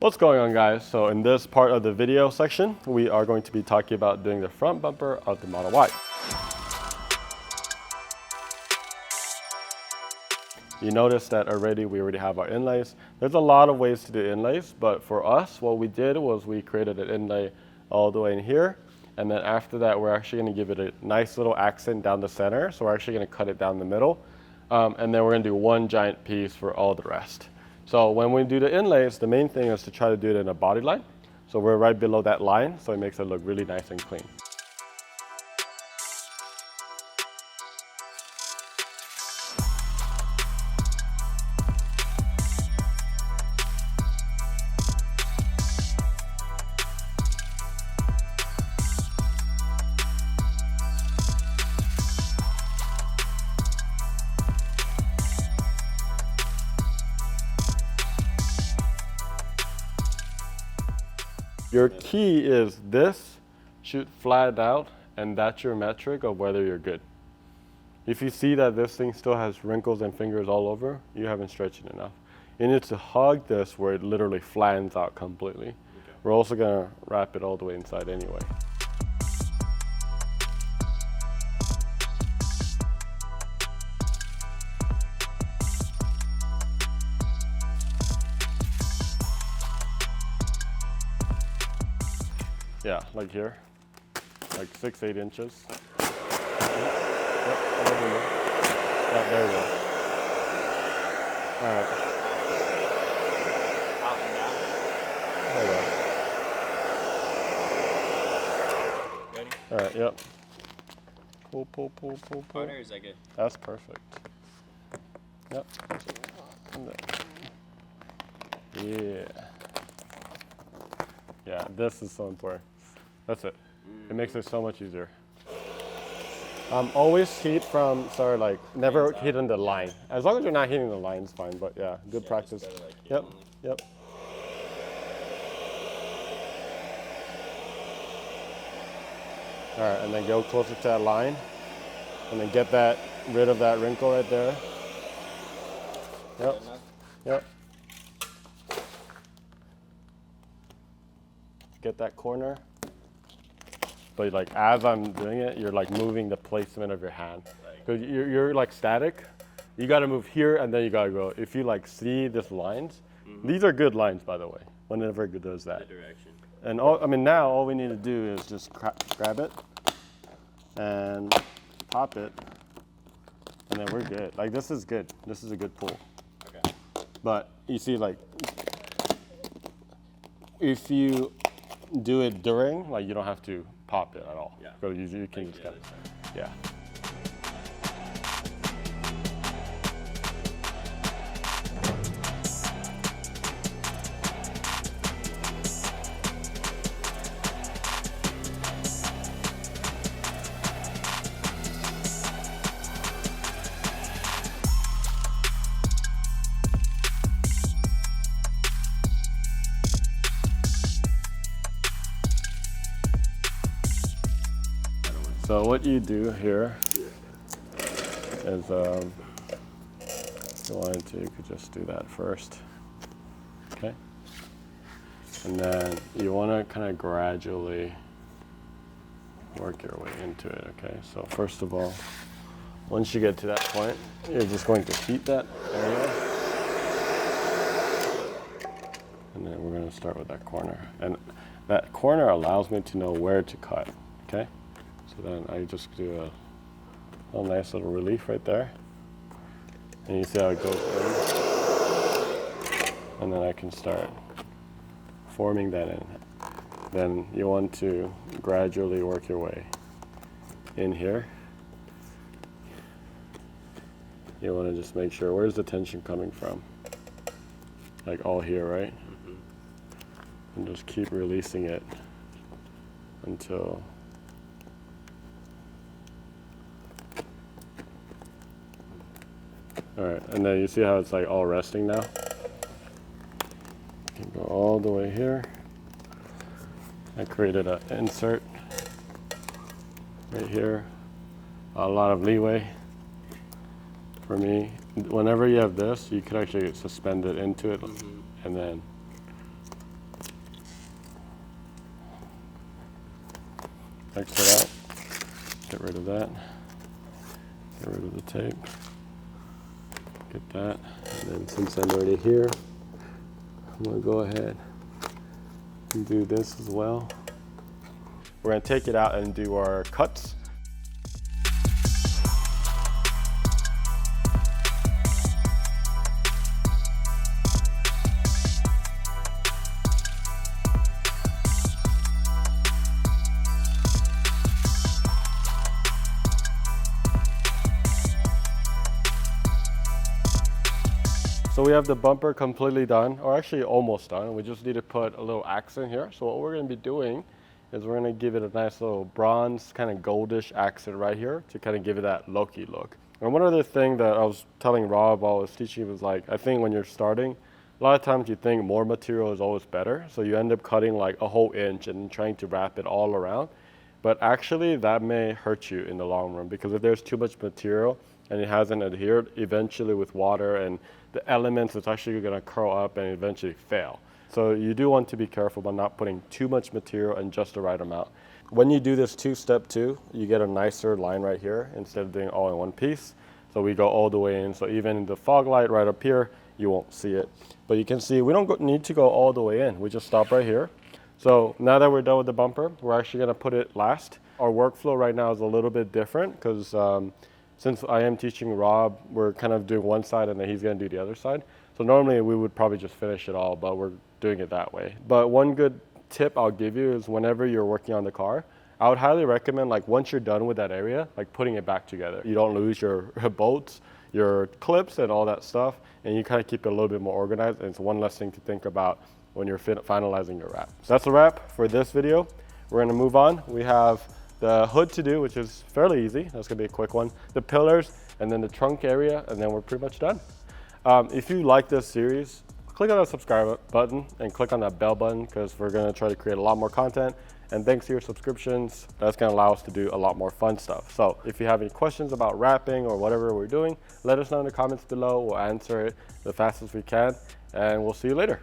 What's going on, guys? So in this part of the video section, we are going to be talking about doing the front bumper of the Model Y. You notice that we already have our inlays. There's a lot of ways to do inlays, but for us, what we did was we created an inlay all the way in here. And then after that, we're actually gonna give it a nice little accent down the center. So we're actually gonna cut it down the middle. And then we're gonna do one giant piece for all the rest. So when we do the inlays, the main thing is to try to do it in a body line. So we're right below that line, so it makes it look really nice and clean. Your key is this, shoot flat out, and that's your metric of whether you're good. If you see that this thing still has wrinkles and fingers all over, you haven't stretched it enough. You need to hug this where it literally flans out completely. Okay. We're also gonna wrap it all the way inside anyway. Yeah, like here, like 6-8 inches. Yep, yeah, there we go. All right. Out and down. Hold on. Ready? All right, yep. Pull. Harder, is that good? That's perfect. Yep. Yeah. Yeah, this is so important. That's it. It makes it so much easier. Always heat from, never hit on the line. As long as you're not hitting the line, it's fine, but yeah, good practice. Yep. All right, and then go closer to that line, and then get rid of that wrinkle right there. Yep. Get that corner. But like as I'm doing it, you're like moving the placement of your hand. Because you're like static. You gotta move here and then you gotta go. If you like see these lines, these are good lines, by the way, whenever it does that. The direction. And now all we need to do is just grab it and pop it, and then we're good. Like this is good. This is a good pull. Okay. But you see, like, if you do it during, like, you don't have to pop it at all. Yeah. So you can just yeah. So what you do here is, if you wanted to, you could just do that first, okay? And then you want to kind of gradually work your way into it, okay? So first of all, once you get to that point, you're just going to heat that area. And then we're going to start with that corner. And that corner allows me to know where to cut, okay? So then I just do a nice little relief right there. And you see how it goes in. And then I can start forming that in. Then you want to gradually work your way in here. You want to just make sure, where's the tension coming from? Like all here, right? And just keep releasing it until all right, and then you see how it's like all resting now? You can go all the way here. I created an insert right here. A lot of leeway for me. Whenever you have this, you could actually suspend it into it and then exit out, get rid of that, get rid of the tape, get that, and then since I'm already here, I'm gonna go ahead and do this as well. We're gonna take it out and do our cuts. So we have the bumper completely done, or actually almost done. We just need to put a little accent here. So what we're gonna be doing is we're gonna give it a nice little bronze, kind of goldish accent right here to kind of give it that Loki look. And one other thing that I was telling Rob while I was teaching was like, I think when you're starting, a lot of times you think more material is always better. So you end up cutting like a whole inch and trying to wrap it all around. But actually that may hurt you in the long run, because if there's too much material and it hasn't adhered, eventually with water and the elements, it's actually gonna curl up and eventually fail. So you do want to be careful about not putting too much material and just the right amount. When you do this step two, you get a nicer line right here instead of doing all in one piece. So we go all the way in. So even in the fog light right up here, you won't see it. But you can see we don't need to go all the way in. We just stop right here. So now that we're done with the bumper, we're actually gonna put it last. Our workflow right now is a little bit different because since I am teaching Rob, we're kind of doing one side and then he's gonna do the other side. So normally we would probably just finish it all, but we're doing it that way. But one good tip I'll give you is whenever you're working on the car, I would highly recommend, like once you're done with that area, like putting it back together. You don't lose your bolts, your clips and all that stuff, and you kind of keep it a little bit more organized, and it's one less thing to think about when you're finalizing your wrap. So that's a wrap for this video. We're gonna move on. We have the hood to do, which is fairly easy. That's gonna be a quick one. The pillars, and then the trunk area, and then we're pretty much done. If you like this series, click on that subscribe button and click on that bell button, because we're gonna try to create a lot more content. And thanks to your subscriptions, that's gonna allow us to do a lot more fun stuff. So if you have any questions about wrapping or whatever we're doing, let us know in the comments below. We'll answer it the fastest we can, and we'll see you later.